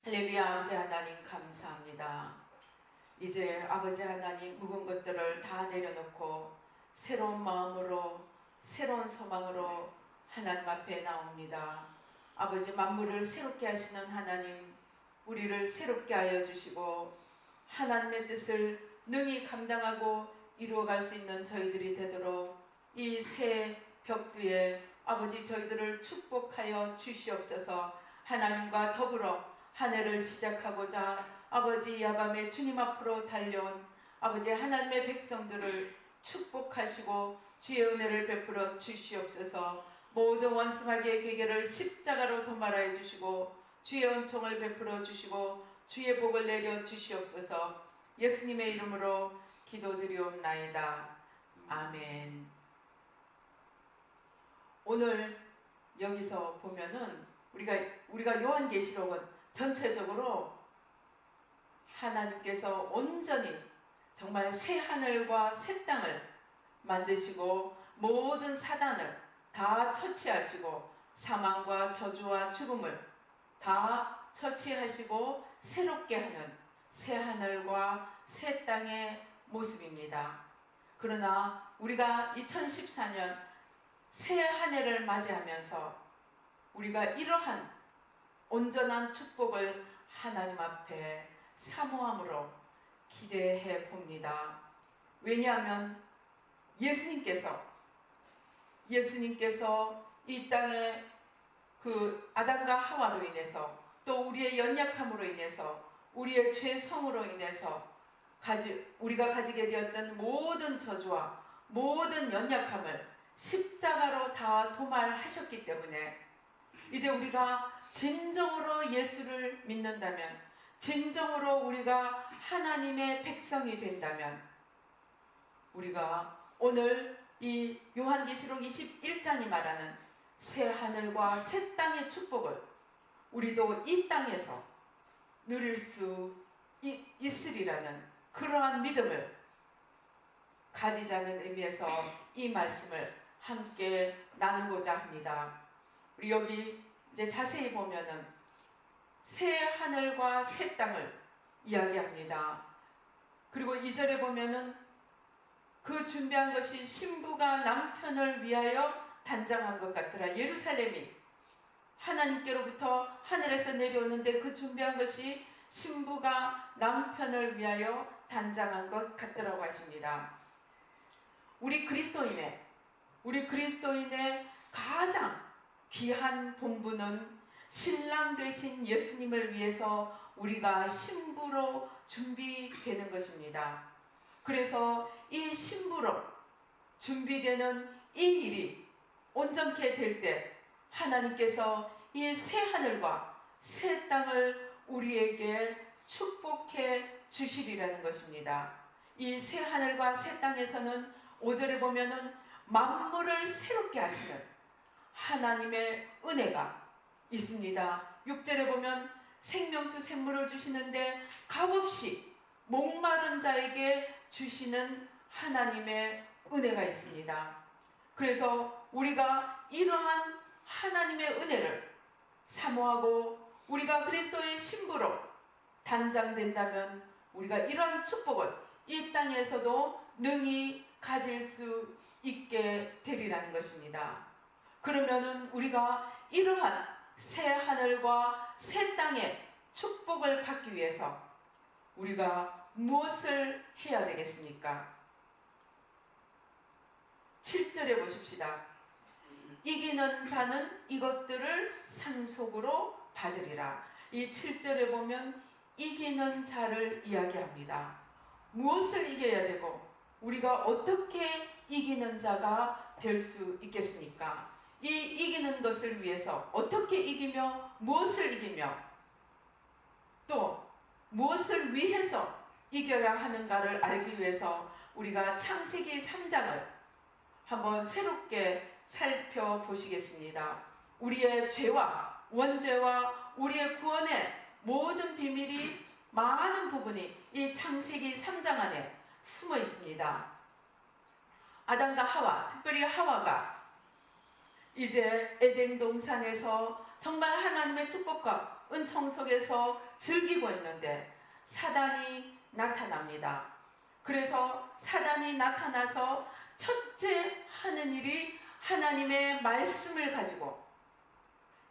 할렐루야. 아버지 하나님 감사합니다. 이제 아버지 하나님 묵은 것들을 다 내려놓고 새로운 마음으로 새로운 소망으로 하나님 앞에 나옵니다. 아버지 만물을 새롭게 하시는 하나님, 우리를 새롭게 하여 주시고 하나님의 뜻을 능히 감당하고 이루어갈 수 있는 저희들이 되도록 이 새 벽두에 아버지 저희들을 축복하여 주시옵소서. 하나님과 더불어 한 해를 시작하고자 아버지 야밤에 주님 앞으로 달려온 아버지 하나님의 백성들을 축복하시고 주의 은혜를 베풀어 주시옵소서. 모든 원수마귀의 괴계를 십자가로 도말하여 주시고 주의 은총을 베풀어 주시고 주의 복을 내려 주시옵소서. 예수님의 이름으로 기도드리옵나이다. 아멘. 오늘 여기서 보면은 우리가 요한계시록은 전체적으로 하나님께서 온전히 정말 새 하늘과 새 땅을 만드시고 모든 사단을 다 처치하시고 사망과 저주와 죽음을 다 처치하시고 새롭게 하는 새 하늘과 새 땅의 모습입니다. 그러나 우리가 2014년 새 한 해를 맞이하면서 우리가 이러한 온전한 축복을 하나님 앞에 사모함으로 기대해 봅니다. 왜냐하면 예수님께서 이 땅에 그 아담과 하와로 인해서 또 우리의 연약함으로 인해서 우리의 죄성으로 인해서 우리가 가지게 되었던 모든 저주와 모든 연약함을 십자가로 다 도말하셨기 때문에 이제 우리가 진정으로 예수를 믿는다면, 진정으로 우리가 하나님의 백성이 된다면 우리가 오늘 이 요한계시록 21장이 말하는 새 하늘과 새 땅의 축복을 우리도 이 땅에서 누릴 수 있으리라는 그러한 믿음을 가지자는 의미에서 이 말씀을 함께 나누고자 합니다. 우리 여기 이제 자세히 보면은 새 하늘과 새 땅을 이야기합니다. 그리고 2절에 보면은 그 준비한 것이 신부가 남편을 위하여 단장한 것 같더라. 예루살렘이 하나님께로부터 하늘에서 내려오는데 그 준비한 것이 신부가 남편을 위하여 단장한 것 같더라고 하십니다. 우리 그리스도인의 가장 귀한 본분은 신랑 되신 예수님을 위해서 우리가 신부로 준비되는 것입니다. 그래서 이 신부로 준비되는 이 일이 온전케 될 때 하나님께서 이 새 하늘과 새 땅을 우리에게 축복해 주시리라는 것입니다. 이 새 하늘과 새 땅에서는 5절에 보면은 만물을 새롭게 하시는 하나님의 은혜가 있습니다. 6절에 보면 생명수 샘물을 주시는데 값없이 목마른 자에게 주시는 하나님의 은혜가 있습니다. 그래서 우리가 이러한 하나님의 은혜를 사모하고 우리가 그리스도의 신부로 단장된다면 우리가 이러한 축복을 이 땅에서도 능히 가질 수 있게 되리라는 것입니다. 그러면은 우리가 이러한 새 하늘과 새 땅의 축복을 받기 위해서 우리가 무엇을 해야 되겠습니까? 7절에 보십시다. 이기는 자는 이것들을 상속으로 받으리라. 이 7절에 보면 이기는 자를 이야기합니다. 무엇을 이겨야 되고 우리가 어떻게 이기는 자가 될 수 있겠습니까? 이 이기는 것을 위해서 어떻게 이기며 무엇을 이기며 또 무엇을 위해서 이겨야 하는가를 알기 위해서 우리가 창세기 3장을 한번 새롭게 살펴보시겠습니다. 우리의 죄와 원죄와 우리의 구원의 모든 비밀이 많은 부분이 이 창세기 3장 안에 숨어 있습니다. 아담과 하와, 특별히 하와가 이제 에덴 동산에서 정말 하나님의 축복과 은총 속에서 즐기고 있는데 사단이 나타납니다. 그래서 사단이 나타나서 첫째 하는 일이 하나님의 말씀을 가지고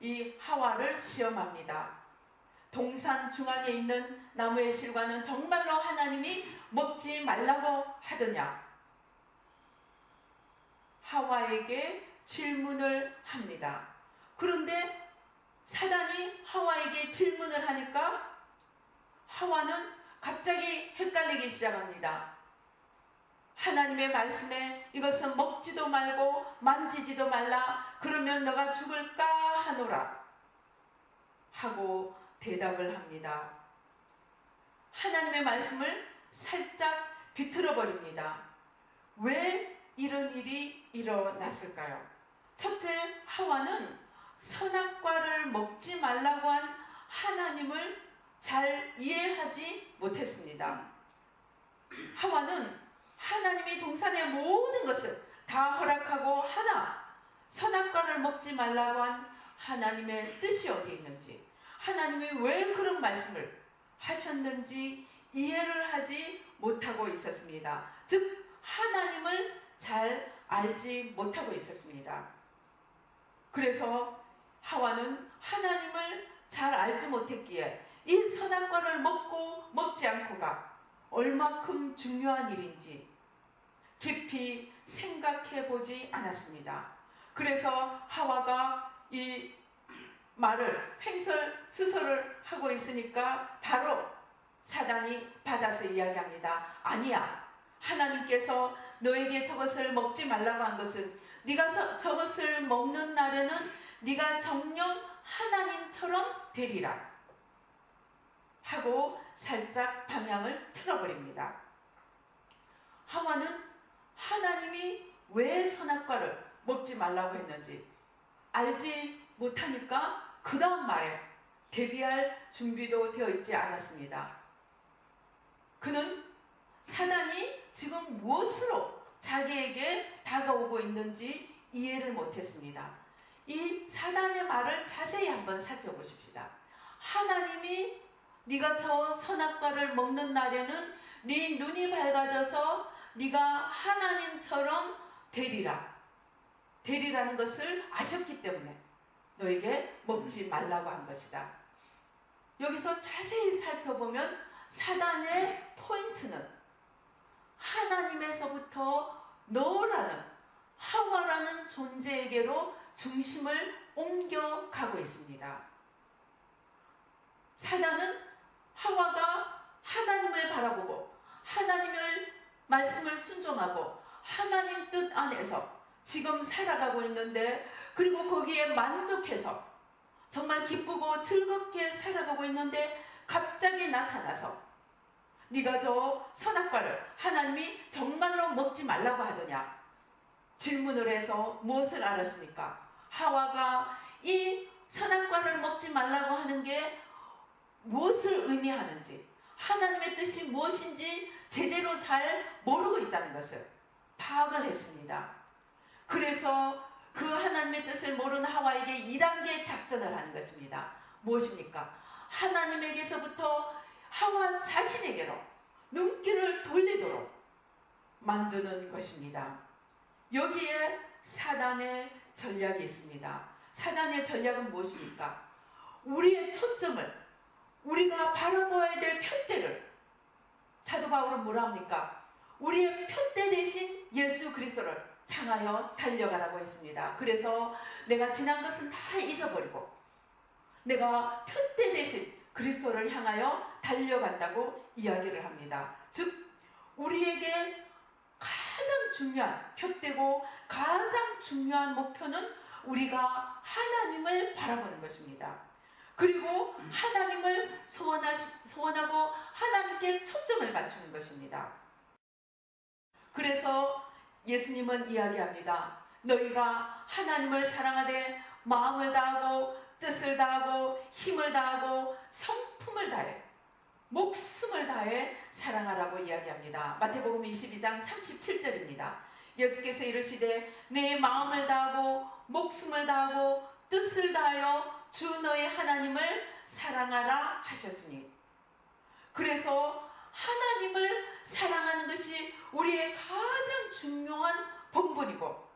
이 하와를 시험합니다. 동산 중앙에 있는 나무의 실과는 정말로 하나님이 먹지 말라고 하더냐? 하와에게 질문을 합니다. 그런데 사단이 하와에게 질문을 하니까 하와는 갑자기 헷갈리기 시작합니다. 하나님의 말씀에 이것은 먹지도 말고 만지지도 말라, 그러면 너가 죽을까 하노라 하고 대답을 합니다. 하나님의 말씀을 살짝 비틀어 버립니다. 왜 이런 일이 일어났을까요? 첫째, 하와는 선악과를 먹지 말라고 한 하나님을 잘 이해하지 못했습니다. 하와는 하나님이 동산의 모든 것을 다 허락하고 하나 선악과를 먹지 말라고 한 하나님의 뜻이 어디 있는지, 하나님이 왜 그런 말씀을 하셨는지 이해를 하지 못하고 있었습니다. 즉 하나님을 잘 알지 못하고 있었습니다. 그래서 하와는 하나님을 잘 알지 못했기에 이 선악과를 먹고 먹지 않고가 얼마큼 중요한 일인지 깊이 생각해 보지 않았습니다. 그래서 하와가 이 말을 횡설수설을 하고 있으니까 바로 사단이 받아서 이야기합니다. 아니야, 하나님께서 너에게 저것을 먹지 말라고 한 것은 네가 저것을 먹는 날에는 네가 정녕 하나님처럼 되리라 하고 살짝 방향을 틀어버립니다. 하와는 하나님이 왜 선악과를 먹지 말라고 했는지 알지 못하니까 그 다음 말에 대비할 준비도 되어 있지 않았습니다. 그는 사단이 지금 무엇으로 자기에게 다가오고 있는지 이해를 못했습니다. 이 사단의 말을 자세히 한번 살펴보십시다. 하나님이 네가 저 선악과를 먹는 날에는 네 눈이 밝아져서 네가 하나님처럼 되리라는 것을 아셨기 때문에 너에게 먹지 말라고 한 것이다. 여기서 자세히 살펴보면 사단의 포인트는 하나님에서부터 너라는 하와라는 존재에게로 중심을 옮겨가고 있습니다. 사단은 하와가 하나님을 바라보고 하나님의 말씀을 순종하고 하나님 뜻 안에서 지금 살아가고 있는데, 그리고 거기에 만족해서 정말 기쁘고 즐겁게 살아가고 있는데 갑자기 나타나서 네가 저 선악과를 하나님이 정말로 먹지 말라고 하더냐 질문을 해서 무엇을 알았습니까? 하와가 이 선악과를 먹지 말라고 하는 게 무엇을 의미하는지, 하나님의 뜻이 무엇인지 제대로 잘 모르고 있다는 것을 파악을 했습니다. 그래서 그 하나님의 뜻을 모르는 하와에게 2단계 작전을 하는 것입니다. 무엇입니까? 하나님에게서부터 하와 자신에게로 눈길을 돌리도록 만드는 것입니다. 여기에 사단의 전략이 있습니다. 사단의 전략은 무엇입니까? 우리의 초점을, 우리가 바라보아야 될 푯대를, 사도 바울은 뭐라 합니까? 우리의 푯대 대신 예수 그리스도를 향하여 달려가라고 했습니다. 그래서 내가 지난 것은 다 잊어버리고 내가 푯대 대신 그리스도를 향하여 달려간다고 이야기를 합니다. 즉 우리에게 가장 중요한 푯대고 가장 중요한 목표는 우리가 하나님을 바라보는 것입니다. 그리고 하나님을 소원하고 하나님께 초점을 맞추는 것입니다. 그래서 예수님은 이야기합니다. 너희가 하나님을 사랑하되 마음을 다하고 뜻을 다하고 힘을 다하고 성품을 다해 목숨을 다해 사랑하라고 이야기합니다. 마태복음 22장 37절입니다. 예수께서 이르시되 내 마음을 다하고 목숨을 다하고 뜻을 다하여 주 너의 하나님을 사랑하라 하셨으니, 그래서 하나님을 사랑하는 것이 우리의 가장 중요한 본분이고,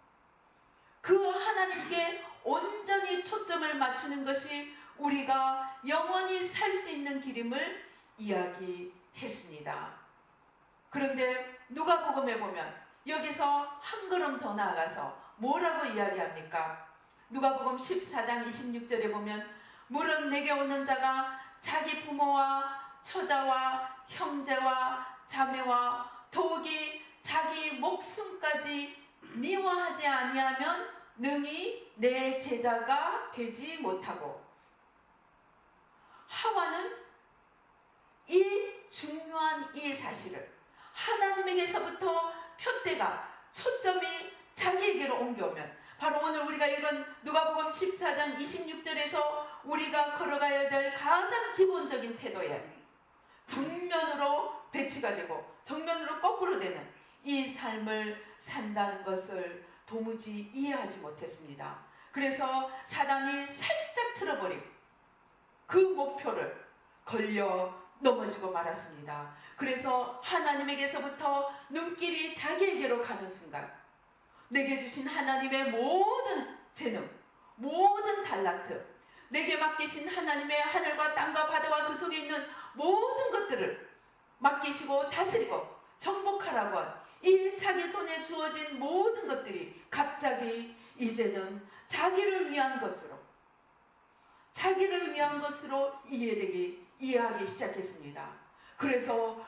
그 하나님께 온전히 초점을 맞추는 것이 우리가 영원히 살 수 있는 길임을 이야기했습니다. 그런데 누가복음에 보면 여기서 한 걸음 더 나아가서 뭐라고 이야기합니까? 누가복음 14장 26절에 보면, 물은 내게 오는 자가 자기 부모와 처자와 형제와 자매와 더욱이 자기 목숨까지 미워하지 아니하면 능히 내 제자가 되지 못하고, 하와는 이 중요한 이 사실을 하나님에게서부터 표대가 초점이 자기에게로 옮겨오면, 바로 오늘 우리가 읽은 누가복음 14장 26절에서 우리가 걸어가야 될 가장 기본적인 태도에 정면으로 배치가 되고 정면으로 거꾸로 되는 이 삶을 산다는 것을 도무지 이해하지 못했습니다. 그래서 사단이 살짝 틀어버린 그 목표를 걸려 넘어지고 말았습니다. 그래서 하나님에게서부터 눈길이 자기에게로 가는 순간, 내게 주신 하나님의 모든 재능, 모든 달란트, 내게 맡기신 하나님의 하늘과 땅과 바다와 그 속에 있는 모든 것들을 맡기시고 다스리고 정복하라고 한 이 자기 손에 주어진 모든 것들이 갑자기 이제는 자기를 위한 것으로 이해하기 시작했습니다. 그래서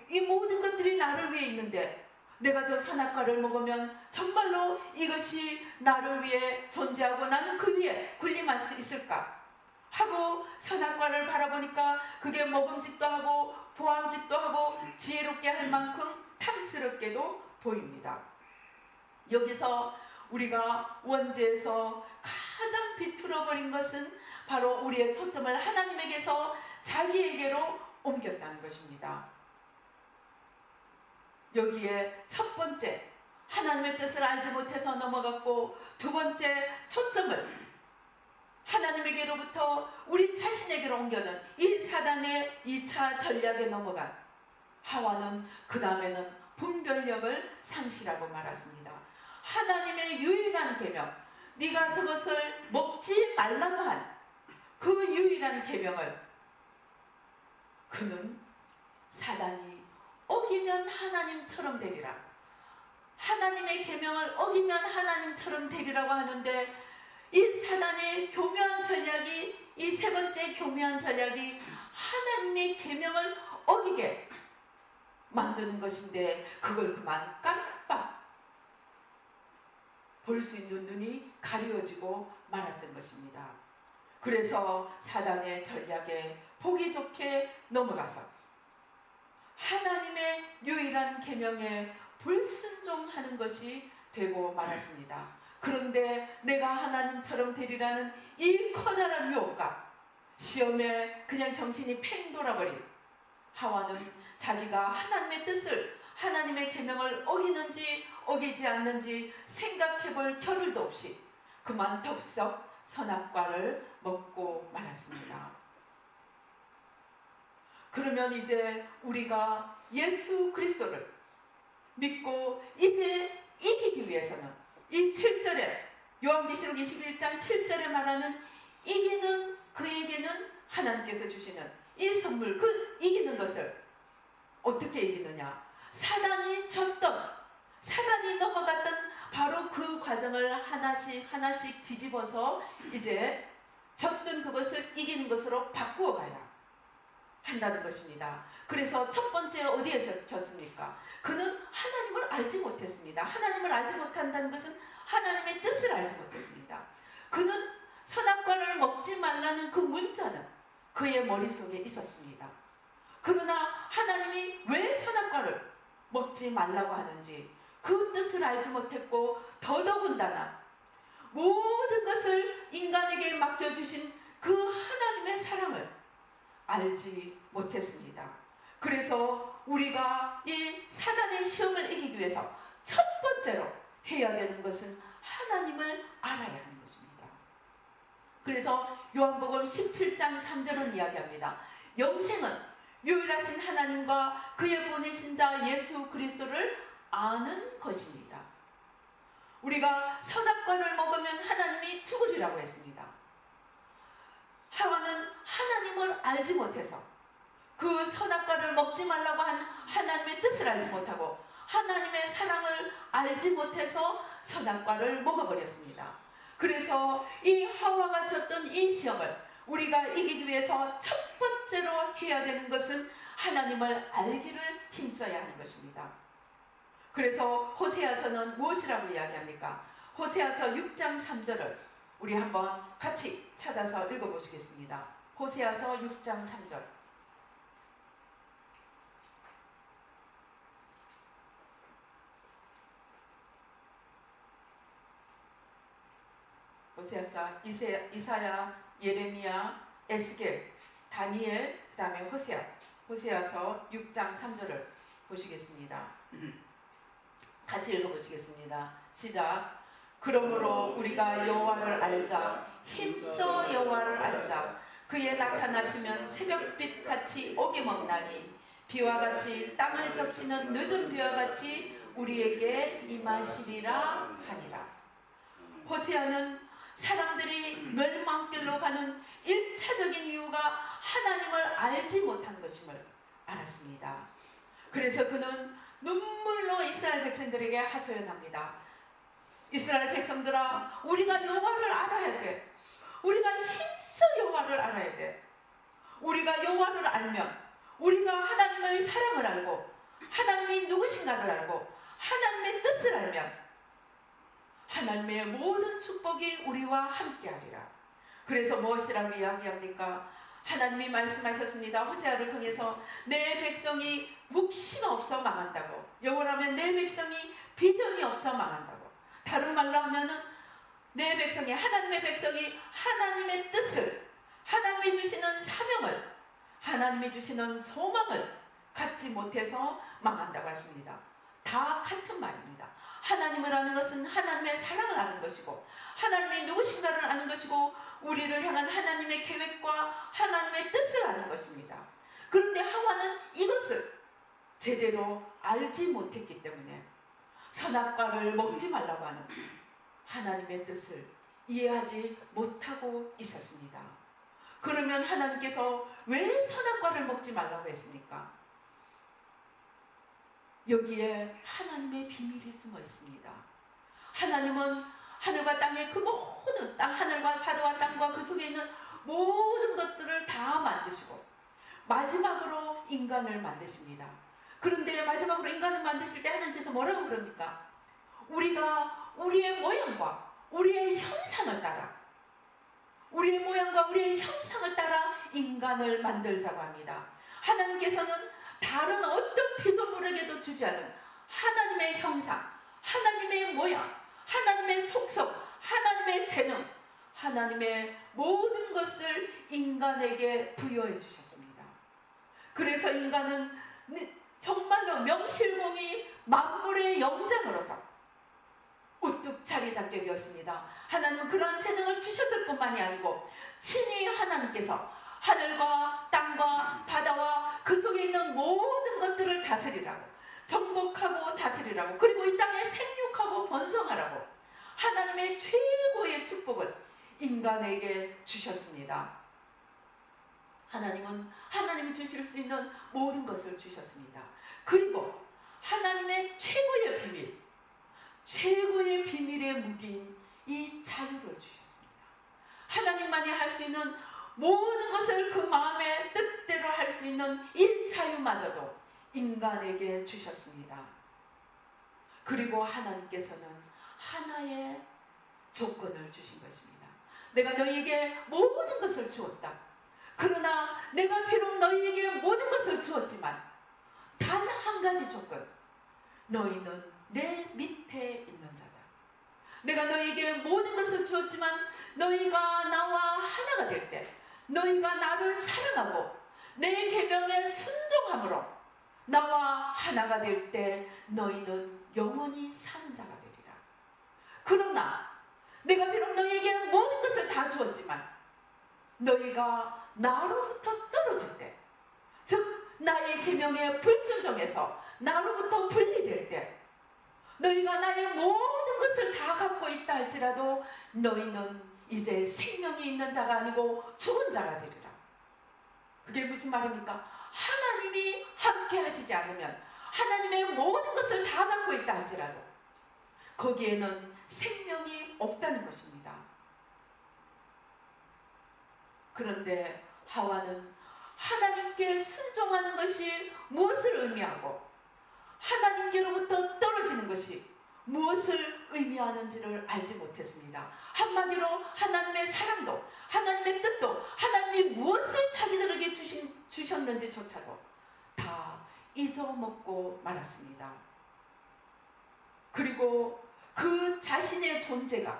이 모든 것들이 나를 위해 있는데 내가 저 선악과를 먹으면 정말로 이것이 나를 위해 존재하고 나는 그 위에 군림할 수 있을까 하고 선악과를 바라보니까 그게 먹음직도 하고 보암직도 하고 지혜롭게 할 만큼 탐스럽게도 보입니다. 여기서 우리가 원죄에서 가장 비틀어버린 것은 바로 우리의 초점을 하나님에게서 자기에게로 옮겼다는 것입니다. 여기에 첫 번째, 하나님의 뜻을 알지 못해서 넘어갔고, 두 번째, 초점을 하나님에게로부터 우리 자신에게로 옮겨는 이 사단의 2차 전략에 넘어간 하와는 그 다음에는 분별력을 상실하고 말았습니다. 하나님의 유일한 계명, 네가 저것을 먹지 말라고 한 그 유일한 계명을 그는 사단이 어기면 하나님처럼 되리라, 하나님의 계명을 어기면 하나님처럼 되리라고 하는데, 이 사단의 교묘한 전략이, 이 세 번째 교묘한 전략이 하나님의 계명을 어기게 만드는 것인데, 그걸 그만 깜빡 볼 수 있는 눈이 가려지고 말았던 것입니다. 그래서 사단의 전략에 보기 좋게 넘어가서 하나님의 유일한 계명에 불순종하는 것이 되고 말았습니다. 그런데 내가 하나님처럼 되리라는 이 커다란 유혹과 시험에 그냥 정신이 팽 돌아버린 하와는 자기가 하나님의 뜻을, 하나님의 계명을 어기는지 어기지 않는지 생각해볼 겨를도 없이 그만 덥석 선악과를 먹고 말았습니다. 그러면 이제 우리가 예수 그리스도를 믿고 이제 이기기 위해서는 이 7절에, 요한계시록 21장 7절에 말하는 이기는 그에게는 하나님께서 주시는 이 선물, 그 이기는 것을 어떻게 이기느냐, 사단이 졌던, 사단이 넘어갔던 바로 그 과정을 하나씩 뒤집어서 이제 졌던 그것을 이기는 것으로 바꾸어 가야 한다는 것입니다. 그래서 첫 번째 어디에 졌습니까? 그는 하나님을 알지 못했습니다. 하나님을 알지 못한다는 것은 하나님의 뜻을 알지 못했습니다. 그는 선악과를 먹지 말라는 그 문자는 그의 머릿속에 있었습니다. 그러나 하나님이 왜 선악과를 먹지 말라고 하는지 그 뜻을 알지 못했고, 더더군다나 모든 것을 인간에게 맡겨주신 그 하나님의 사랑을 알지 못했습니다. 그래서 우리가 이 사단의 시험을 이기기 위해서 첫 번째로 해야 되는 것은 하나님을 알아야 하는 것입니다. 그래서 요한복음 17장 3절은 이야기합니다. 영생은 유일하신 하나님과 그의 보내신 자 예수 그리스도를 아는 것입니다. 우리가 선악과를 먹으면 하나님이 죽으리라고 했습니다. 하와는 하나님을 알지 못해서 그 선악과를 먹지 말라고 한 하나님의 뜻을 알지 못하고 하나님의 사랑을 알지 못해서 선악과를 먹어버렸습니다. 그래서 이 하와가 졌던 이 시험을 우리가 이기기 위해서 첫 번째로 해야 되는 것은 하나님을 알기를 힘써야 하는 것입니다. 그래서 호세아서는 무엇이라고 이야기합니까? 호세아서 6장 3절을 우리 한번 같이 찾아서 읽어보시겠습니다. 호세아서 6장 3절. 호세아서, 이사야, 예레미야, 에스겔, 다니엘, 그 다음에 호세아서 6장 3절을 보시겠습니다. 같이 읽어보시겠습니다. 시작. 그러므로 우리가 여호와를 알자. 힘써 여호와를 알자. 그의 나타나시면 새벽빛 같이 어김없나니 비와 같이 땅을 적시는 늦은 비와 같이 우리에게 임하시리라 하니라. 호세아는 사람들이 멸망길로 가는 1차적인 이유가 하나님을 알지 못한 것임을 알았습니다. 그래서 그는 눈물로 이스라엘 백성들에게 하소연합니다. 이스라엘 백성들아, 우리가 여호와를 알아야 돼. 우리가 힘써 여호와를 알아야 돼. 우리가 여호와를 알면 우리가 하나님의 사랑을 알고 하나님이 누구신가를 알고 하나님의 뜻을 알면 하나님의 모든 축복이 우리와 함께하리라. 그래서 무엇이라고 이야기합니까? 하나님이 말씀하셨습니다. 호세아를 통해서 내 백성이 묵시가 없어 망한다고. 영어라면 내 백성이 비전이 없어 망한다고. 다른 말로 하면은 내 백성이, 하나님의 백성이 하나님의 뜻을, 하나님이 주시는 사명을, 하나님이 주시는 소망을 갖지 못해서 망한다고 하십니다. 다 같은 말입니다. 하나님을 아는 것은 하나님의 사랑을 아는 것이고 하나님이 누구신가를 아는 것이고 우리를 향한 하나님의 계획과 하나님의 뜻을 아는 것입니다. 그런데 하와는 이것을 제대로 알지 못했기 때문에 선악과를 먹지 말라고 하는 하나님의 뜻을 이해하지 못하고 있었습니다. 그러면 하나님께서 왜 선악과를 먹지 말라고 했습니까? 여기에 하나님의 비밀이 숨어 있습니다. 하나님은 하늘과 땅의 그 모든 하늘과 바다와 땅과 그 속에 있는 모든 것들을 다 만드시고 마지막으로 인간을 만드십니다. 그런데 마지막으로 인간을 만드실 때 하나님께서 뭐라고 그럽니까? 우리가 우리의 모양과 우리의 형상을 따라 우리의 모양과 우리의 형상을 따라 인간을 만들자고 합니다. 하나님께서는 다른 어떤 피조물에게도 주지 않은 하나님의 형상, 하나님의 모양, 하나님의 속성, 하나님의 재능, 하나님의 모든 것을 인간에게 부여해 주셨습니다. 그래서 인간은 정말로 명실공히 만물의 영장으로서 우뚝 자리 잡게 되었습니다. 하나님은 그러한 재능을 주셨을 뿐만이 아니고 친히 하나님께서 하늘과 땅과 바다와 그 속에 있는 모든 것들을 다스리라고, 정복하고 다스리라고, 그리고 이 땅에 생육하고 번성하라고 하나님의 최고의 축복을 인간에게 주셨습니다. 하나님은 하나님이 주실 수 있는 모든 것을 주셨습니다. 그리고 하나님의 최고의 비밀, 최고의 비밀의 무기인 이 자유를 주셨습니다. 하나님만이 할 수 있는 모든 것을 그 마음의 뜻대로 할 수 있는 이 자유마저도 인간에게 주셨습니다. 그리고 하나님께서는 하나의 조건을 주신 것입니다. 내가 너희에게 모든 것을 주었다. 그러나 내가 비록 너희에게 모든 것을 주었지만 단 한 가지 조건, 너희는 내 밑에 있는 자다. 내가 너희에게 모든 것을 주었지만 너희가 나와 하나가 될 때, 너희가 나를 사랑하고 내 계명에 순종함으로 나와 하나가 될 때 너희는 영원히 사는 자가 되리라. 그러나 내가 비록 너희에게 모든 것을 다 주었지만 너희가 나로부터 떨어질 때, 즉 나의 계명에 불순종해서 나로부터 분리될 때, 너희가 나의 모든 것을 다 갖고 있다 할지라도 너희는 이제 생명이 있는 자가 아니고 죽은 자가 되리라. 그게 무슨 말입니까? 하나님이 함께 하시지 않으면, 하나님의 모든 것을 다 갖고 있다 할지라도 거기에는 생명이 없다는 것입니다. 그런데 하와는 하나님께 순종하는 것이 무엇을 의미하고 하나님께로부터 떨어지는 것이 무엇을 의미하는지를 알지 못했습니다. 한마디로 하나님의 사랑도, 하나님의 뜻도, 하나님이 무엇을 자기들에게 주셨는지조차도 다 잊어먹고 말았습니다. 그리고 그 자신의 존재가,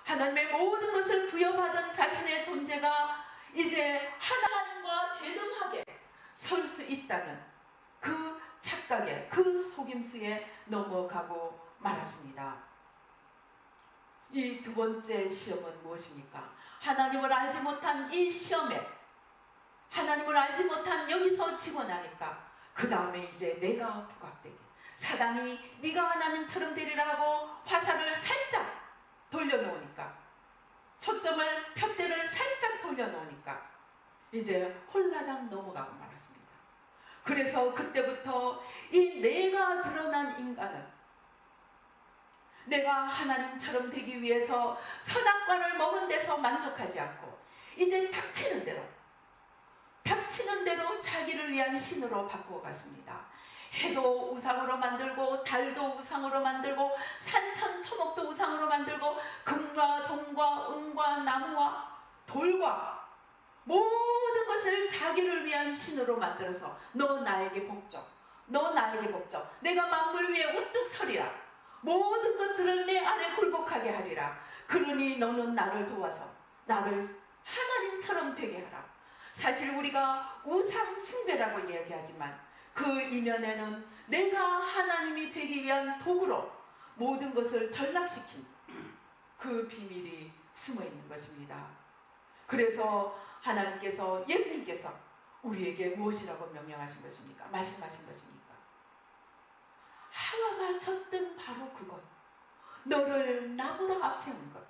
하나님의 모든 것을 부여받은 자신의 존재가 이제 하나님과 대등하게 설 수 있다는 그 착각에, 그 속임수에 넘어가고 말았습니다. 이 두 번째 시험은 무엇입니까? 하나님을 알지 못한 이 시험에, 하나님을 알지 못한 여기서 지고 나니까 그 다음에 이제 내가 부각되게, 사단이 네가 하나님처럼 되리라고 화살을 살짝 돌려놓으니까, 초점을 푯대를 살짝 돌려놓으니까 이제 홀라당 넘어가고 말았습니다. 그래서 그때부터 이 내가 드러난 인간은 내가 하나님처럼 되기 위해서 선악과를 먹은 데서 만족하지 않고 이제 닥치는 대로 자기를 위한 신으로 바꾸어 갔습니다. 해도 우상으로 만들고, 달도 우상으로 만들고, 산천 초목도 우상으로 만들고, 금과 동과 은과 나무와 돌과 모든 것을 자기를 위한 신으로 만들어서 너 나에게 복종, 너 나에게 복종, 내가 만물 위에 우뚝 서리라, 모든 것들을 내 아래 굴복하게 하리라. 그러니 너는 나를 도와서 나를 하나님처럼 되게 하라. 사실 우리가 우상 숭배라고 이야기하지만 그 이면에는 내가 하나님이 되기 위한 도구로 모든 것을 전락시킨 그 비밀이 숨어 있는 것입니다. 그래서 하나님께서, 예수님께서 우리에게 무엇이라고 명령하신 것입니까? 말씀하신 것입니까? 하와가 졌던 바로 그것, 너를 나보다 앞세우는 것,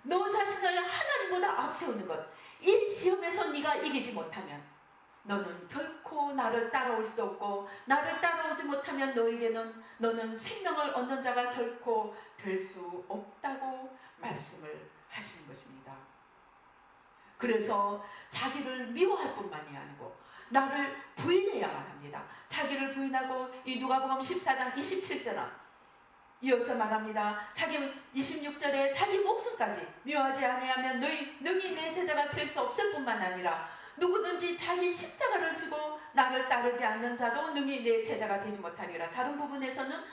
너 자신을 하나님보다 앞세우는 것, 이 시험에서 네가 이기지 못하면 너는 결코 나를 따라올 수 없고, 나를 따라오지 못하면 너는 생명을 얻는 자가 결코 될 수 없다고 말씀을 하시는 것입니다. 그래서 자기를 미워할 뿐만이 아니고 나를 부인해야만 합니다. 자기를 부인하고 이 누가복음 14장 27절은 이어서 말합니다. 자기 26절에 자기 목숨까지 미워하지 아니하면 능히 내 제자가 될 수 없을 뿐만 아니라 누구든지 자기 십자가를 지고 나를 따르지 않는 자도 능히 내 제자가 되지 못하리라. 다른 부분에서는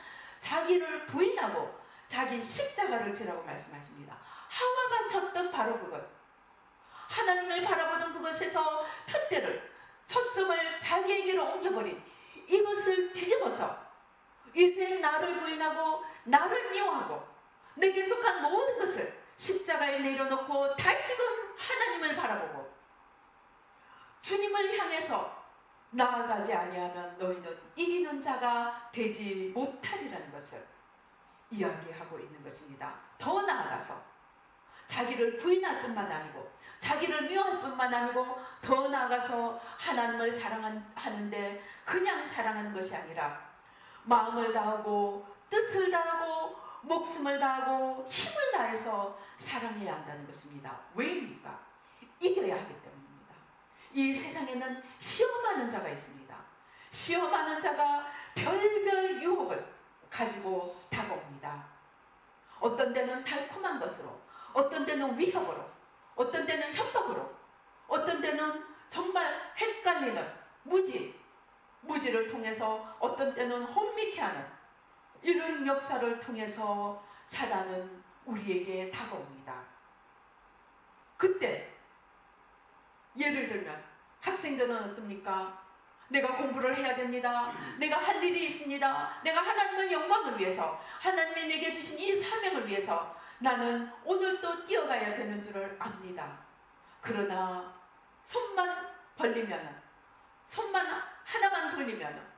자기를 부인하고 자기 십자가를 지라고 말씀하십니다. 하와가 쳤던 바로 그것, 하나님을 바라보는 그것에서 푯대를, 초점을 자기에게로 옮겨버린 이것을 뒤집어서 이제 나를 부인하고 나를 미워하고 내게 속한 모든 것을 십자가에 내려놓고 다시금 하나님을 바라보고 주님을 향해서 나아가지 아니하면 너희는 이기는 자가 되지 못하리라는 것을 이야기하고 있는 것입니다. 더 나아가서 자기를 부인할 뿐만 아니고 자기를 미워할 뿐만 아니고 더 나아가서 하나님을 사랑하는데 그냥 사랑하는 것이 아니라 마음을 다하고 뜻을 다하고 목숨을 다하고 힘을 다해서 사랑해야 한다는 것입니다. 왜입니까? 이겨야 하기 때문입니다. 이 세상에는 시험하는 자가 있습니다. 시험하는 자가 별별 유혹을 가지고 다가옵니다. 어떤 때는 달콤한 것으로, 어떤 때는 위협으로, 어떤 때는 협박으로, 어떤 때는 정말 헷갈리는 무지를 통해서, 어떤 때는 혼미케 하는 이런 역사를 통해서 사단은 우리에게 다가옵니다. 그때 예를 들면 학생들은 어떻습니까? 내가 공부를 해야 됩니다. 내가 할 일이 있습니다. 내가 하나님의 영광을 위해서, 하나님이 내게 주신 이 사명을 위해서 나는 오늘도 뛰어가야 되는 줄을 압니다. 그러나 손만 벌리면, 손만 하나만 돌리면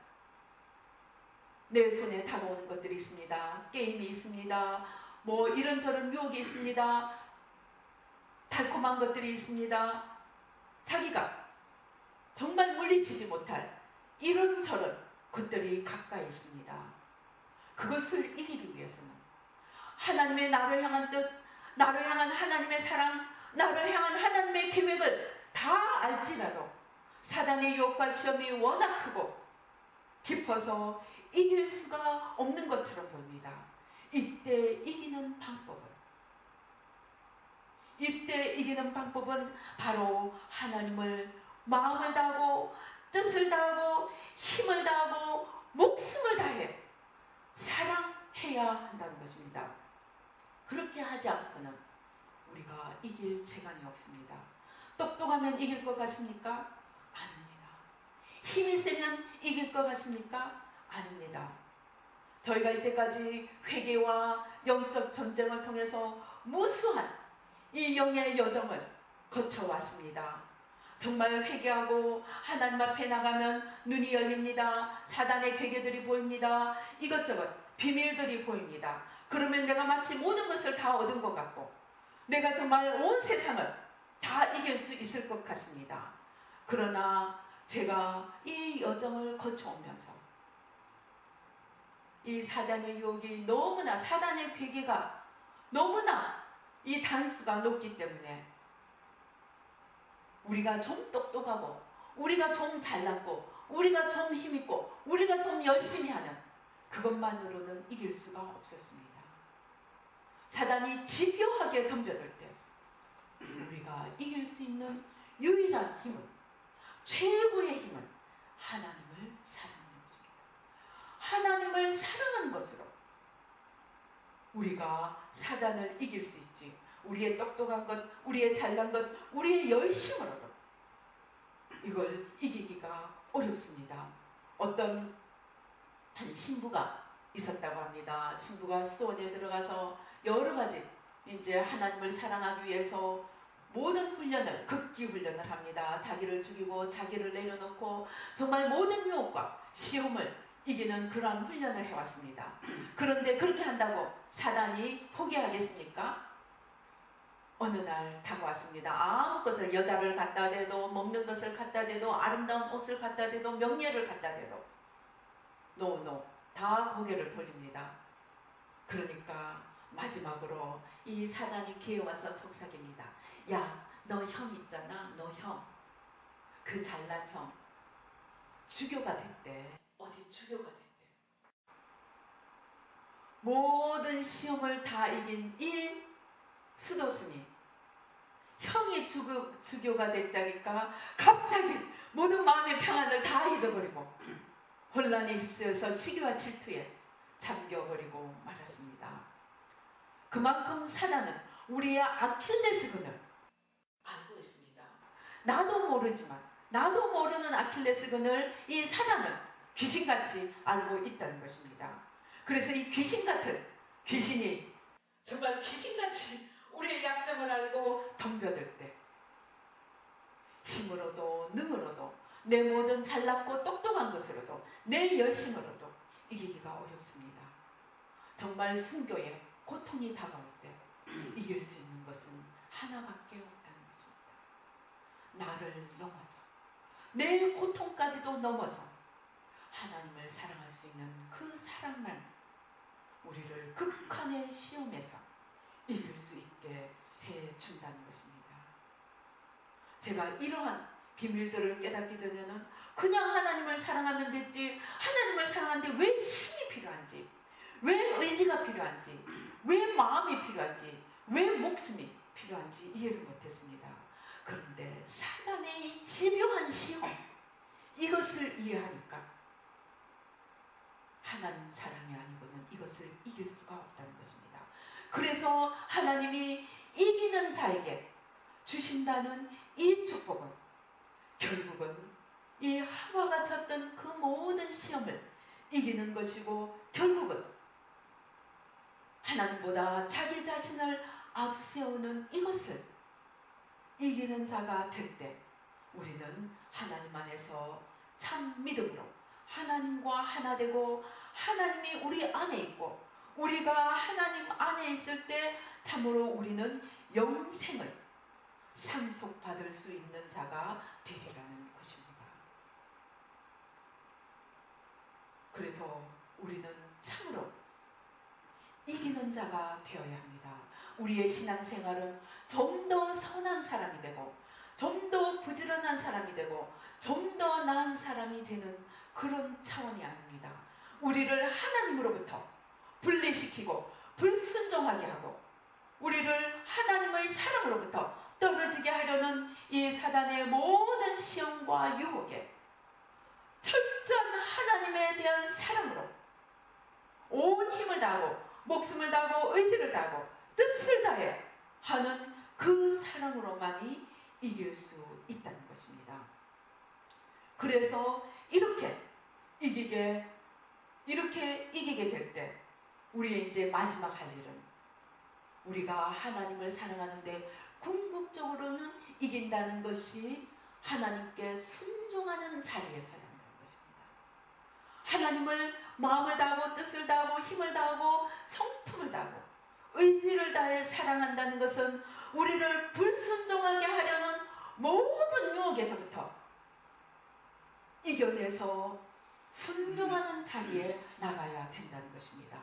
내 손에 다가오는 것들이 있습니다. 게임이 있습니다. 뭐 이런저런 유혹이 있습니다. 달콤한 것들이 있습니다. 자기가 정말 물리치지 못할 이런저런 것들이 가까이 있습니다. 그것을 이기기 위해서는 하나님의 나를 향한 뜻, 나를 향한 하나님의 사랑, 나를 향한 하나님의 계획을 다 알지라도 사단의 유혹과 시험이 워낙 크고 깊어서 이길 수가 없는 것처럼 보입니다. 이때 이기는 방법은 바로 하나님을 마음을 다하고 뜻을 다하고 힘을 다하고 목숨을 다해 사랑해야 한다는 것입니다. 그렇게 하지 않고는 우리가 이길 재간이 없습니다. 똑똑하면 이길 것 같습니까? 아닙니다. 힘이 세면 이길 것 같습니까? 아닙니다. 저희가 이때까지 회개와 영적 전쟁을 통해서 무수한 이 영의 여정을 거쳐왔습니다. 정말 회개하고 하나님 앞에 나가면 눈이 열립니다. 사단의 괴계들이 보입니다. 이것저것 비밀들이 보입니다. 그러면 내가 마치 모든 것을 다 얻은 것 같고 내가 정말 온 세상을 다 이길 수 있을 것 같습니다. 그러나 제가 이 여정을 거쳐오면서 이 사단의 유혹이 너무나, 사단의 괴계가 너무나 이 단수가 높기 때문에 우리가 좀 똑똑하고 우리가 좀 잘났고 우리가 좀 힘있고 우리가 좀 열심히 하는 그것만으로는 이길 수가 없었습니다. 사단이 집요하게 덤벼들 때 우리가 이길 수 있는 유일한 힘은, 최고의 힘은 하나님을 사랑하는 것입니다. 하나님을 사랑하는 것으로 우리가 사단을 이길 수 있지. 우리의 똑똑한 것, 우리의 잘난 것, 우리의 열심으로도 이걸 이기기가 어렵습니다. 어떤 한 신부가 있었다고 합니다. 신부가 수원에 들어가서 여러 가지 이제 하나님을 사랑하기 위해서 모든 훈련을, 극기 훈련을 합니다. 자기를 죽이고 자기를 내려놓고 정말 모든 유혹과 시험을 이기는 그러한 훈련을 해왔습니다. 그런데 그렇게 한다고 사단이 포기하겠습니까? 어느 날 다가왔습니다. 아무 것을, 여자를 갖다 대도, 먹는 것을 갖다 대도, 아름다운 옷을 갖다 대도, 명예를 갖다 대도 노, 다 고개를 돌립니다. 그러니까 마지막으로 이 사단이 기어와서 속삭입니다. 야, 너 형 있잖아. 너 형. 그 잘난 형. 주교가 됐대. 어디 주교가 됐대. 모든 시험을 다 이긴 이 수도스님. 형이 주교가 됐다니까 갑자기 모든 마음의 평안을 다 잊어버리고 혼란에 휩싸여서 시기와 질투에 잠겨버리고 말았습니다. 그만큼 사단은 우리의 아킬레스건을 알고 있습니다. 나도 모르지만, 나도 모르는 아킬레스건을 이 사단은 귀신같이 알고 있다는 것입니다. 그래서 이 귀신같은 귀신이 정말 귀신같이 우리의 약점을 알고 덤벼들 때 힘으로도 능으로도 내 모든 잘났고 똑똑한 것으로도 내 열심으로도 이기기가 어렵습니다. 정말 순교에 고통이 다가올 때 이길 수 있는 것은 하나밖에 없다는 것입니다. 나를 넘어서 내 고통까지도 넘어서 하나님을 사랑할 수 있는 그 사랑만 우리를 극한의 시험에서 이길 수 있게 해준다는 것입니다. 제가 이러한 비밀들을 깨닫기 전에는 그냥 하나님을 사랑하면 되지, 하나님을 사랑하는데 왜 힘이 필요한지, 왜 의지가 필요한지, 왜 마음이 필요한지, 왜 목숨이 필요한지 이해를 못했습니다. 그런데 사단의 이 집요한 시험, 이것을 이해하니까 하나님 사랑이 아니고는 이것을 이길 수가 없다는 것입니다. 그래서 하나님이 이기는 자에게 주신다는 이 축복은 결국은 이 하와가 쳤던 그 모든 시험을 이기는 것이고 결국은 하나님보다 자기 자신을 앞세우는 이것을 이기는 자가 될 때 우리는 하나님 안에서 참 믿음으로 하나님과 하나 되고 하나님이 우리 안에 있고 우리가 하나님 안에 있을 때 참으로 우리는 영생을 상속받을 수 있는 자가 되리라는 것입니다. 그래서 우리는 참으로 이기는 자가 되어야 합니다. 우리의 신앙생활은 좀 더 선한 사람이 되고 좀 더 부지런한 사람이 되고 좀 더 나은 사람이 되는 그런 차원이 아닙니다. 우리를 하나님으로부터 분리시키고 불순종하게 하고 우리를 하나님의 사랑으로부터 떨어지게 하려는 이 사단의 모든 시험과 유혹에 철저한 하나님에 대한 사랑으로 온 힘을 다하고 목숨을 다하고 의지를 다하고 뜻을 다해 하는 그 사랑으로만이 이길 수 있다는 것입니다. 그래서 이렇게 이기게 될 때 우리의 이제 마지막 할 일은 우리가 하나님을 사랑하는데 궁극적으로는 이긴다는 것이 하나님께 순종하는 자리에 서야 한다는 것입니다. 하나님을 마음을 다하고 뜻을 다하고 힘을 다하고 성품을 다하고 의지를 다해 사랑한다는 것은 우리를 불순종하게 하려는 모든 유혹에서부터 이겨내서 순종하는 자리에 나가야 된다는 것입니다.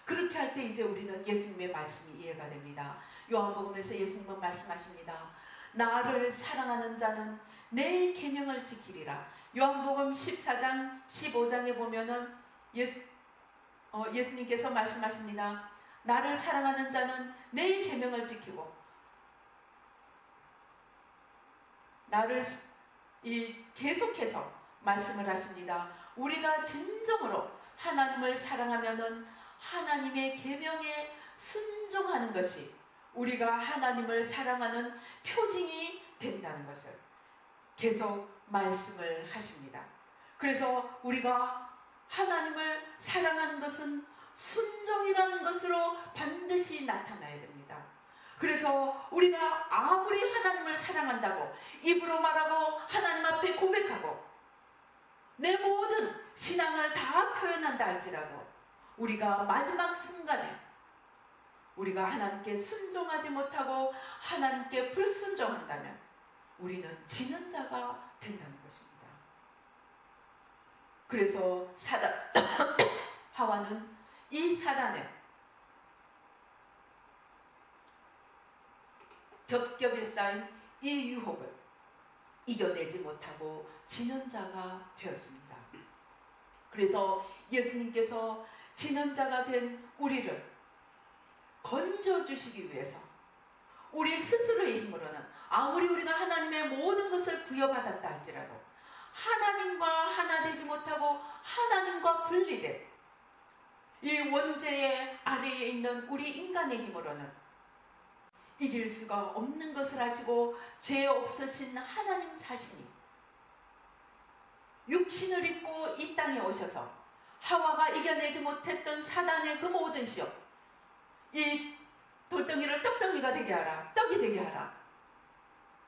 그렇게 할 때 이제 우리는 예수님의 말씀이 이해가 됩니다. 요한복음에서 예수님은 말씀하십니다. 나를 사랑하는 자는 내 계명을 지키리라. 요한복음 14장 15장에 보면은 예수님께서 말씀하십니다. 나를 사랑하는 자는 내 계명을 지키고 계속해서 말씀을 하십니다. 우리가 진정으로 하나님을 사랑하면은 하나님의 계명에 순종하는 것이 우리가 하나님을 사랑하는 표징이 된다는 것을 계속 말씀을 하십니다. 그래서 우리가 하나님을 사랑하는 것은 순종이라는 것으로 반드시 나타나야 됩니다. 그래서 우리가 아무리 하나님을 사랑한다고 입으로 말하고 하나님 앞에 고백하고 내 모든 신앙을 다 표현한다 할지라도 우리가 마지막 순간에 우리가 하나님께 순종하지 못하고 하나님께 불순종한다면 우리는 지는 자가 된다는 것입니다. 그래서 하와는 이 사단의 겹겹이 쌓인 이 유혹을 이겨내지 못하고 지는 자가 되었습니다. 그래서 예수님께서 지는 자가 된 우리를 건져주시기 위해서 우리 스스로의 힘으로는 아무리 우리가 하나님의 모든 것을 부여받았다 할지라도 하나님과 하나 되지 못하고 하나님과 분리된 이 원죄의 아래에 있는 우리 인간의 힘으로는 이길 수가 없는 것을 아시고 죄 없으신 하나님 자신이 육신을 입고 이 땅에 오셔서 하와가 이겨내지 못했던 사단의 그 모든 시험, 이 돌덩이를 떡덩이가 되게 하라, 떡이 되게 하라,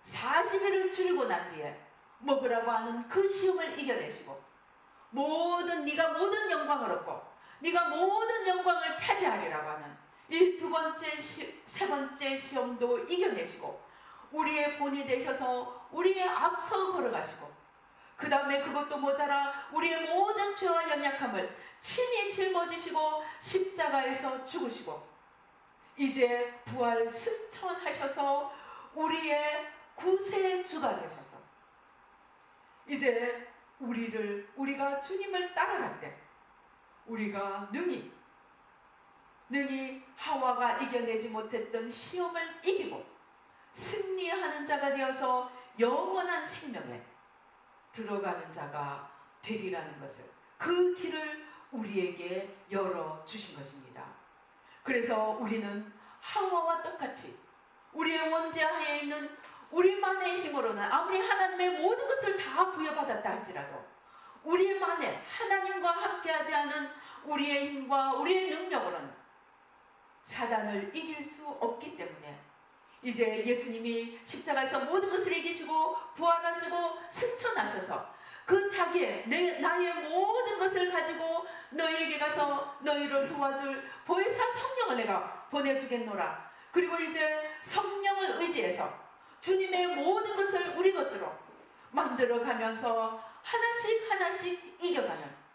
40일을 줄이고 난 뒤에 먹으라고 하는 그 시험을 이겨내시고 네가 모든 영광을 얻고 네가 모든 영광을 차지하리라고 하는 이 두 번째, 세 번째 시험도 이겨내시고 우리의 본이 되셔서 우리의 앞서 걸어가시고 그 다음에 그것도 모자라 우리의 모든 죄와 연약함을 친히 짊어지시고 십자가에서 죽으시고 이제 부활 승천하셔서 우리의 구세주가 되셔서 이제 우리가 주님을 따라갈 때 우리가 능히 하와가 이겨내지 못했던 시험을 이기고 승리하는 자가 되어서 영원한 생명에 들어가는 자가 되리라는 것을 그 길을 우리에게 열어주신 것입니다. 그래서 우리는 하와와 똑같이 우리의 원죄하에 있는 우리만의 힘으로는 아무리 하나님의 모든 것을 다 부여받았다 할지라도 우리만의 하나님과 함께하지 않은 우리의 힘과 우리의 능력으로는 사단을 이길 수 없기 때문에 이제 예수님이 십자가에서 모든 것을 이기시고 부활하시고 승천하셔서 그 자기의 나의 모든 것을 가지고 너희에게 가서 너희를 도와줄 보혜사 성령을 내가 보내주겠노라. 그리고 이제 성령을 의지해서 주님의 모든 것을 우리 것으로 만들어가면서 하나씩 하나씩 이겨가는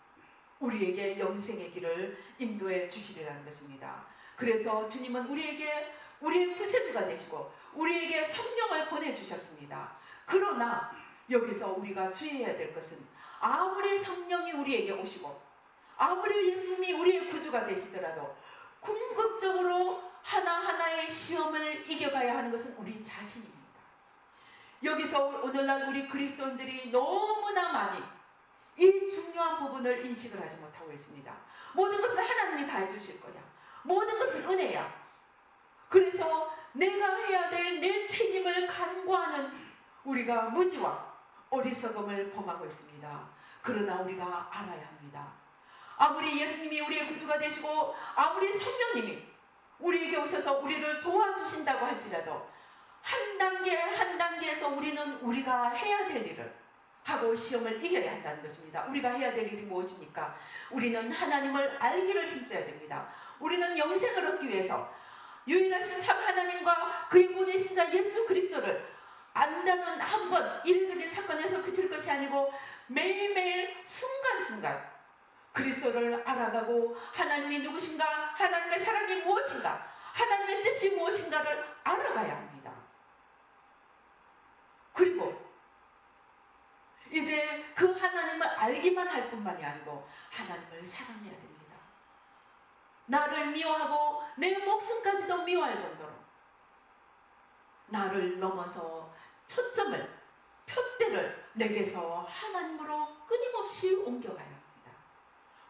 우리에게 영생의 길을 인도해 주시리라는 것입니다. 그래서 주님은 우리에게 우리의 구세주가 되시고 우리에게 성령을 보내주셨습니다. 그러나 여기서 우리가 주의해야 될 것은 아무리 성령이 우리에게 오시고 아무리 예수님이 우리의 구주가 되시더라도 궁극적으로 하나하나의 시험을 이겨가야 하는 것은 우리 자신입니다. 여기서 오늘날 우리 그리스도인들이 너무나 많이 이 중요한 부분을 인식을 하지 못하고 있습니다. 모든 것을 하나님이 다 해주실 거야. 모든 것은 은혜야. 그래서 내가 해야 될 내 책임을 간과하는 우리가 무지와 어리석음을 범하고 있습니다. 그러나 우리가 알아야 합니다. 아무리 예수님이 우리의 구주가 되시고 아무리 성령님이 우리에게 오셔서 우리를 도와주신다고 할지라도 한 단계 한 단계에서 우리는 우리가 해야 될 일을 하고 시험을 이겨야 한다는 것입니다. 우리가 해야 될 일이 무엇입니까? 우리는 하나님을 알기를 힘써야 됩니다. 우리는 영생을 얻기 위해서 유일하신 참 하나님과 그의 보내신 자 예수 그리스도를 안다는 한 번 이례적인 사건에서 그칠 것이 아니고 매일매일 순간순간 그리스도를 알아가고 하나님이 누구신가, 하나님의 사랑이 무엇인가, 하나님의 뜻이 무엇인가를 알아가야 합니다. 그리고 이제 그 하나님을 알기만 할 뿐만이 아니고 하나님을 사랑해야 됩니다. 나를 미워하고 내 목숨까지도 미워할 정도로 나를 넘어서 초점을, 표대를 내게서 하나님으로 끊임없이 옮겨가야 합니다.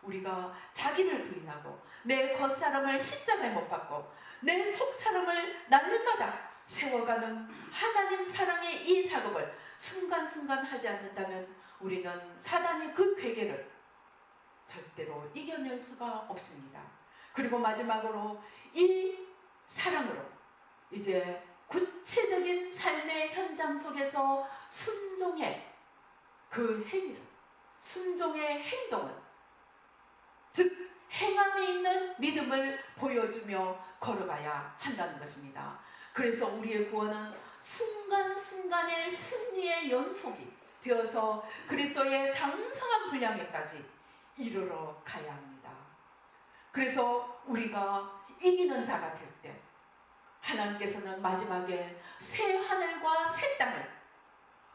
우리가 자기를 부인하고 내 겉사람을 십자가에 못 박고 내 속사람을 날마다 세워가는 하나님 사랑의 이 작업을 순간순간 하지 않는다면 우리는 사단의 그 괴계를 절대로 이겨낼 수가 없습니다. 그리고 마지막으로 이 사랑으로 이제 구체적인 삶의 현장 속에서 순종의 그 행위를, 순종의 행동을, 즉 행함이 있는 믿음을 보여주며 걸어가야 한다는 것입니다. 그래서 우리의 구원은 순간순간의 승리의 연속이 되어서 그리스도의 장성한 분량에까지 이르러 가야 합니다. 그래서 우리가 이기는 자가 될 때 하나님께서는 마지막에 새 하늘과 새 땅을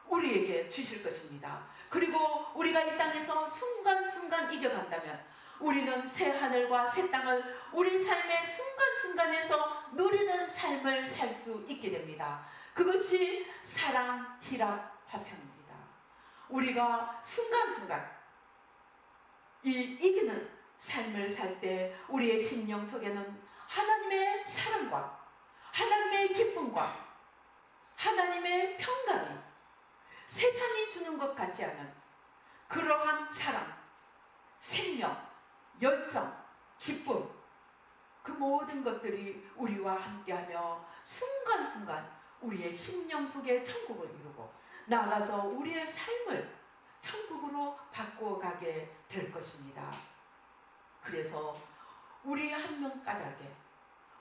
우리에게 주실 것입니다. 그리고 우리가 이 땅에서 순간순간 이겨간다면 우리는 새 하늘과 새 땅을 우리 삶의 순간순간에서 누리는 삶을 살 수 있게 됩니다. 그것이 사랑 희락 화평입니다. 우리가 순간순간 이 이기는 삶을 살 때 우리의 심령 속에는 하나님의 사랑과 하나님의 기쁨과 하나님의 평강이 세상이 주는 것 같지 않은 그러한 사랑, 생명, 열정, 기쁨, 그 모든 것들이 우리와 함께하며 순간순간 우리의 심령 속에 천국을 이루고 나아가서 우리의 삶을 천국으로 바꾸어가게 될 것입니다. 그래서 우리 한 명 까닭에,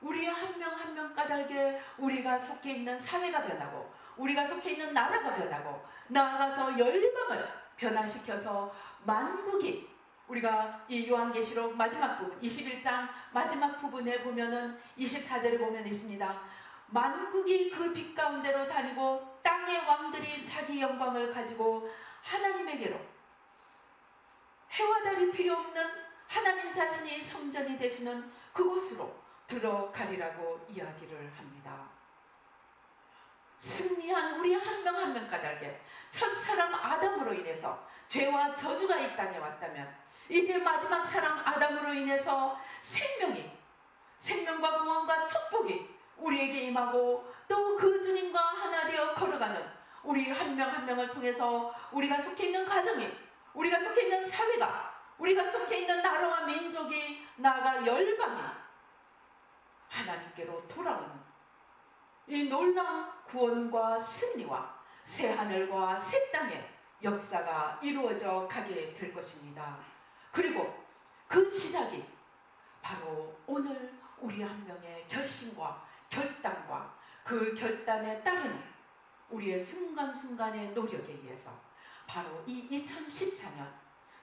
우리 한 명 한 명 까닭에 우리가 속해 있는 사회가 변하고 우리가 속해 있는 나라가 변하고 나아가서 열방을 변화시켜서 만국이, 우리가 이 요한계시록 마지막 부분 21장 마지막 부분에 보면은 24절에 보면 있습니다. 만국이 그 빛 가운데로 다니고 땅의 왕들이 자기 영광을 가지고 하나님에게로, 해와 달이 필요 없는 하나님 자신이 성전이 되시는 그곳으로 들어가리라고 이야기를 합니다. 승리한 우리 한 명 한 명 까닭에 첫사람 아담으로 인해서 죄와 저주가 이 땅에 왔다면 이제 마지막 사람 아담으로 인해서 생명과 구원과 축복이 우리에게 임하고 또 그 주님과 하나 되어 걸어가는 우리 한 명 한 명을 통해서 우리가 속해 있는 가정이, 우리가 속해 있는 사회가, 우리가 속해 있는 나라와 민족이, 나아가 열방이 하나님께로 돌아오는 이 놀라운 구원과 승리와 새하늘과 새 땅의 역사가 이루어져 가게 될 것입니다. 그리고 그 시작이 바로 오늘 우리 한 명의 결심과 결단과 그 결단에 따르는 우리의 순간순간의 노력에 의해서 바로 이 2014년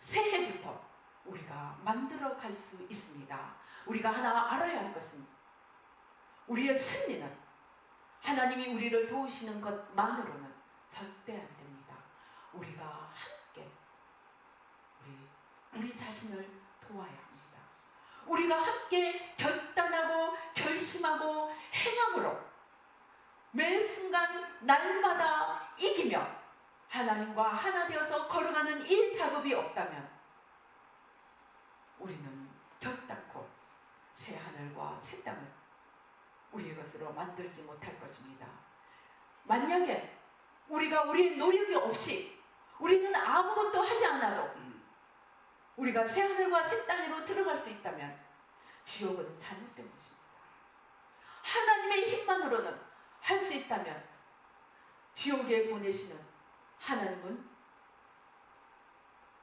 새해부터 우리가 만들어 갈 수 있습니다. 우리가 하나 알아야 할 것은 우리의 승리는 하나님이 우리를 도우시는 것만으로는 절대 안 됩니다. 우리가 함께 우리 자신을 도와야 합니다. 우리가 함께 결단하고 결심하고 행함으로 매 순간 날마다 이기며 하나님과 하나 되어서 걸어가는 이 작업이 없다면 우리는 결단코 새 하늘과 새 땅을 우리의 것으로 만들지 못할 것입니다. 만약에 우리가 우리의 노력이 없이 우리는 아무것도 하지 않아도 우리가 새 하늘과 새 땅으로 들어갈 수 있다면 지옥은 잘못된 것입니다. 하나님의 힘만으로는 할 수 있다면 지옥에 보내시는 하나님은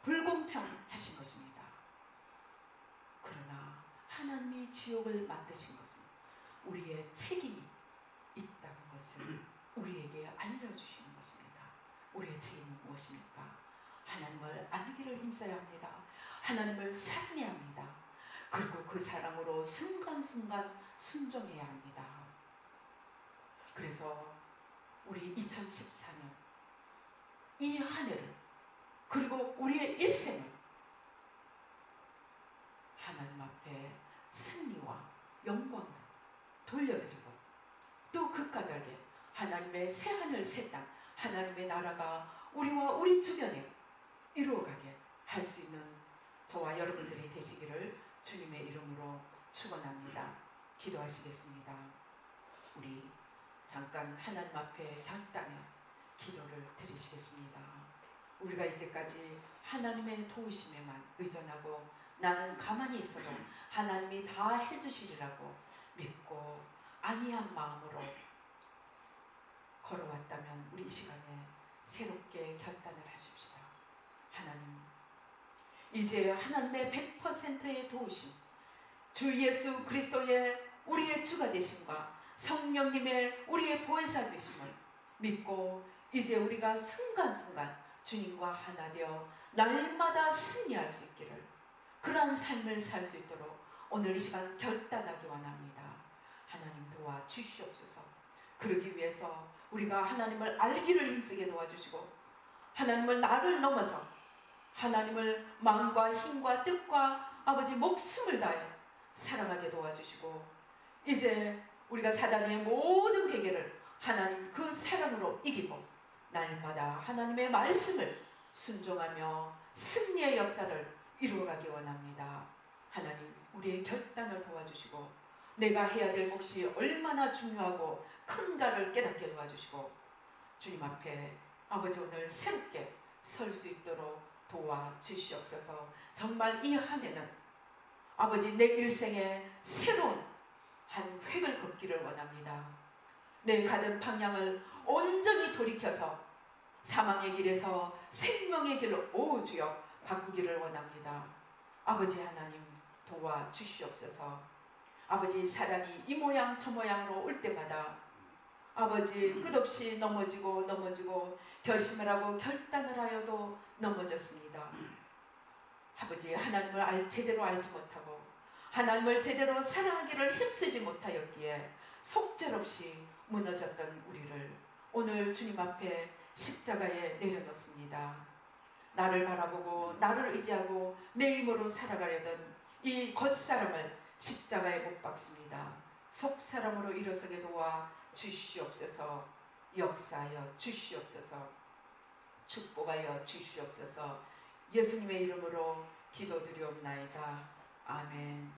불공평하신 것입니다. 그러나 하나님이 지옥을 만드신 것은 우리의 책임이 있다는 것을 우리에게 알려주시는 것입니다. 우리의 책임은 무엇입니까? 하나님을 알기를 힘써야 합니다. 하나님을 사랑해야 합니다. 그리고 그 사랑으로 순간순간 순종해야 합니다. 그래서 우리 2014년 이 한 해를 그리고 우리의 일생을 하나님 앞에 승리와 영광을 돌려드리고 또 그 까닭에 하나님의 새하늘 새땅 하나님의 나라가 우리와 우리 주변에 이루어가게 할 수 있는 저와 여러분들이 되시기를 주님의 이름으로 축원합니다. 기도하시겠습니다. 우리 잠깐 하나님 앞에 결단해 기도를 드리시겠습니다. 우리가 이때까지 하나님의 도우심에만 의존하고 나는 가만히 있어도 하나님이 다 해주시리라고 믿고 안이한 마음으로 걸어왔다면 우리 이 시간에 새롭게 결단을 하십시다. 하나님, 이제 하나님의 100%의 도우심, 주 예수 그리스도의 우리의 주가 되심과 성령님의 우리의 보혜사 되심을 믿고 이제 우리가 순간순간 주님과 하나 되어 날마다 승리할 수 있기를 그러한 삶을 살 수 있도록 오늘 이 시간 결단하기 원합니다. 하나님 도와 주시옵소서. 그러기 위해서 우리가 하나님을 알기를 힘쓰게 도와주시고 하나님을 나를 넘어서 하나님을 마음과 힘과 뜻과 아버지 목숨을 다해 사랑하게 도와주시고 이제 우리가 사단의 모든 회개를 하나님 그 사랑으로 이기고 날마다 하나님의 말씀을 순종하며 승리의 역사를 이루어가기 원합니다. 하나님 우리의 결단을 도와주시고 내가 해야 될 몫이 얼마나 중요하고 큰가를 깨닫게 도와주시고 주님 앞에 아버지 오늘 새롭게 설 수 있도록 도와주시옵소서. 정말 이 한 해는 아버지 내 일생에 새로운 한 획을 긋기를 원합니다. 내 가던 방향을 온전히 돌이켜서 사망의 길에서 생명의 길로 오 주여 바꾸기를 원합니다. 아버지 하나님 도와주시옵소서. 아버지 사람이 이 모양 저 모양으로 올 때마다 아버지 끝없이 넘어지고 결심을 하고 결단을 하여도 넘어졌습니다. 아버지 하나님을 제대로 알지 못하고 하나님을 제대로 사랑하기를 힘쓰지 못하였기에 속절없이 무너졌던 우리를 오늘 주님 앞에 십자가에 내려놓습니다. 나를 바라보고 나를 의지하고 내 힘으로 살아가려던 이 겉사람을 십자가에 못 박습니다. 속사람으로 일어서게 도와 주시옵소서. 역사하여 주시옵소서. 축복하여 주시옵소서. 예수님의 이름으로 기도드리옵나이다. 아멘.